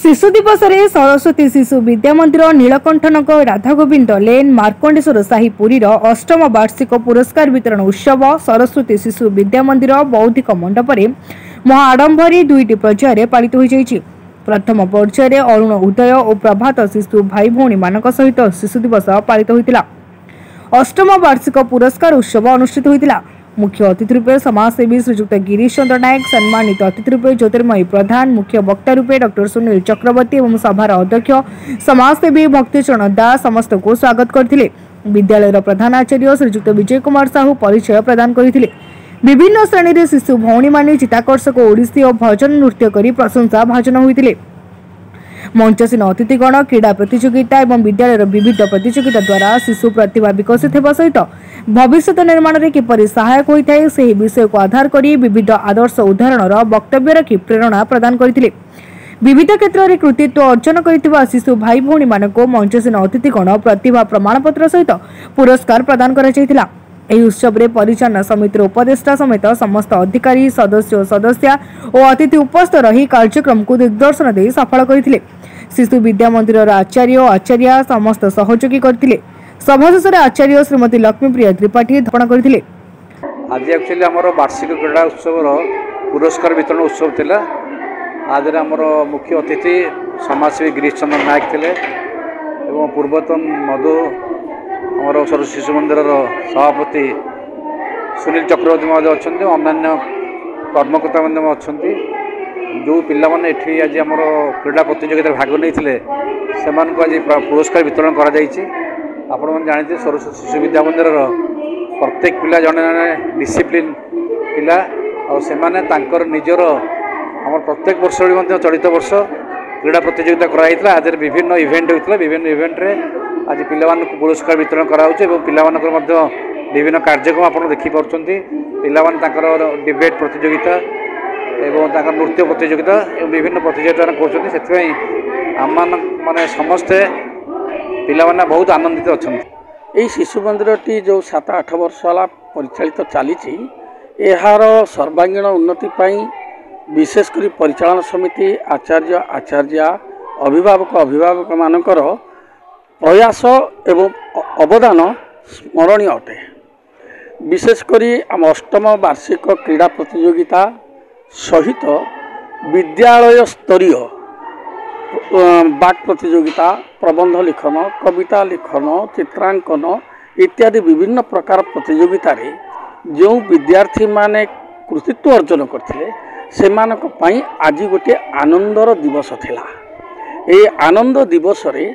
शिशु दिवस रे सरस्वती शिशु विद्या मंदिर नीलकंठनगर राधागोविंद लेन मार्कंडेश्वर साही पुरीर अष्टम वार्षिक पुरस्कार वितरण उत्सव सरस्वती शिशु विद्या मंदिर बौद्धिक मंडप महा आडंबरी दुईटी पर्यायर पालित हो जाइछि। प्रथम पर्यायर अरुण उदय और प्रभात शिशु भाई भौणी मानक सहित शिशु दिवस पालित होइतिला। अष्टम वार्षिक पुरस्कार उत्सव अनुष्ठित होइतिला। मुख्य अतिथि रूपे समाजसेवी श्रीजुक्त गिरीश चंद्र नायक, सम्मानित अतिथि रूपे ज्योतिर्मयी प्रधान, मुख्य वक्ता रूपे डॉक्टर सुनील चक्रवर्ती और सभार अध्यक्ष समाजसेवी भक्तिचरण दास समस्त को स्वागत करथिले। विद्यालय प्रधान आचार्य श्रीजुक्त विजय कुमार साहू परिचय प्रदान करथिले। विभिन्न श्रेणी रे शिशु भौणी माने चिताकर्षक ओडिसी और भजन नृत्य करी प्रशंसा भाजन होइतिले। मंचसीन अतिथिगण क्रीड़ा प्रतियोगिता एवं विद्यालय विविध प्रतियोगिता द्वारा शिशु प्रतिभा विकसित होगा सहित भविष्य निर्माण में किपरि सहायक होता है से विषय को आधार करी विविध आदर्श उदाहरण वक्तव्य रखी प्रेरणा प्रदान करथिले। विविध क्षेत्र में कृतित्व अर्जन करथिबा शिशु भाई भौणी मानक मंचसीन अतिथिगण प्रतिभा प्रमाणपत्र सहित पुरस्कार प्रदान करा जायतिला। ଏହି ଉତ୍ସବରେ ପରିଚାଳନା ସମିତିର ଉପଦେଷ୍ଟା ସମେତ ସମସ୍ତ ଅଧିକାରୀ ସଦସ୍ୟ ଓ ସଦସ୍ୟା ଓ ଅତିଥି ଉପସ୍ଥିତ ରହି କାର୍ଯ୍ୟକ୍ରମକୁ ଦିଗ୍ଦର୍ଶନ ଦେଇ ସଫଳ କରିଥିଲେ। ଶିଶୁ ବିଦ୍ୟା ମନ୍ଦିରର ଆଚାର୍ଯ୍ୟ ଓ ଆଚାର୍ଯ୍ୟା ସମସ୍ତ ସହଯୋଗୀ କରିଥିଲେ। ସଭା ଶେଷରେ ଆଚାର୍ଯ୍ୟ ଶ୍ରୀମତୀ ଲକ୍ଷ୍ମୀପ୍ରିୟା ତ୍ରିପାଠୀ ଧାରଣ କରିଥିଲେ। आज एक्चुअली आमर वार्षिक क्रीड़ा उत्सवर पुरस्कार वितरण उत्सव थिला। आज आमर मुख्य अतिथि समाजसेवी गिरीश चंद्र नायक थिले एवं पूर्वतन मधु आमर सरस्वती शिशु मंदिर सभापति सुनील चक्रवर्ती महोदय अच्छा अन्य कर्मकर्ता अच्छा जो पाने ये आज आम क्रीड़ा प्रतियोगिता भाग नहीं से आज पुरस्कार वितरण कर आपण मैंने जानते सरस्वती शिशु विद्या मंदिर प्रत्येक पिला जड़े जड़े डिसिप्लिन पिला और निजर आम प्रत्येक वर्ष चलित वर्ष क्रीड़ा प्रतियोगिता कराइला। आज विभिन्न इवेंट होता विभिन्न इवेंट्रे आज पिलामान पुरस्कार वितरण कराउछे एवं पिलामानकर मध्य विभिन्न कार्यक्रम आप देखिपुंट पिलामान डिबेट प्रतियोगिता एवं नृत्य प्रतियोगिता एवं विभिन्न प्रतियोगिता कर आम माने समस्ते पिलामाने बहुत आनंदित अच्छा। यही शिशु मंदिरटी जो 7-8 वर्ष है परिचालित चली यार सर्वांगीण उन्नति विशेषकर परिचालन समिति आचार्य आचार्या अभिभावक अभिभावक मानकर प्रयास एवं अवदान स्मरणीय अटे। विशेषकर आम अष्टम वार्षिक क्रीड़ा प्रतियोगिता सहित विद्यालय स्तरीय बाक प्रतियोगिता, प्रबंध लिखन, कविता लिखन, चित्रांकन इत्यादि विभिन्न प्रकार प्रतियोगिता रे जो विद्यार्थी माने कृतित्व अर्जन करथिले सेमानक पई आज गोटे आनंदर दिवस थिला। ए आनंद दिवस रे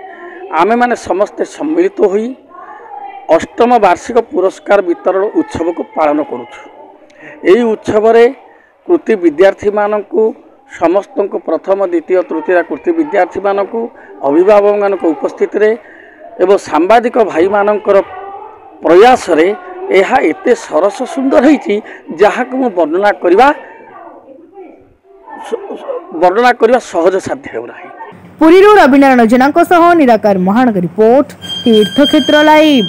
आमे माने समस्ते सम्मिलित होई अष्टम वार्षिक पुरस्कार वितरण उत्सव को पालन करूछु। एही उत्सव रे कृति विद्यार्थी मानकु समस्त को प्रथम द्वितीय तृतीय कृति विद्यार्थी मानकु अभिभावक मानक उपस्थित रे एवं सांबादिक भाई मानकर प्रयास रे एहा एते सरस सुंदर होईची जहा को मु वर्णना करबा सहज साध्य होराही। पुरीरू रविनारायण जेना निराकार महानगर रिपोर्ट तीर्थक्षेत्र लाइव।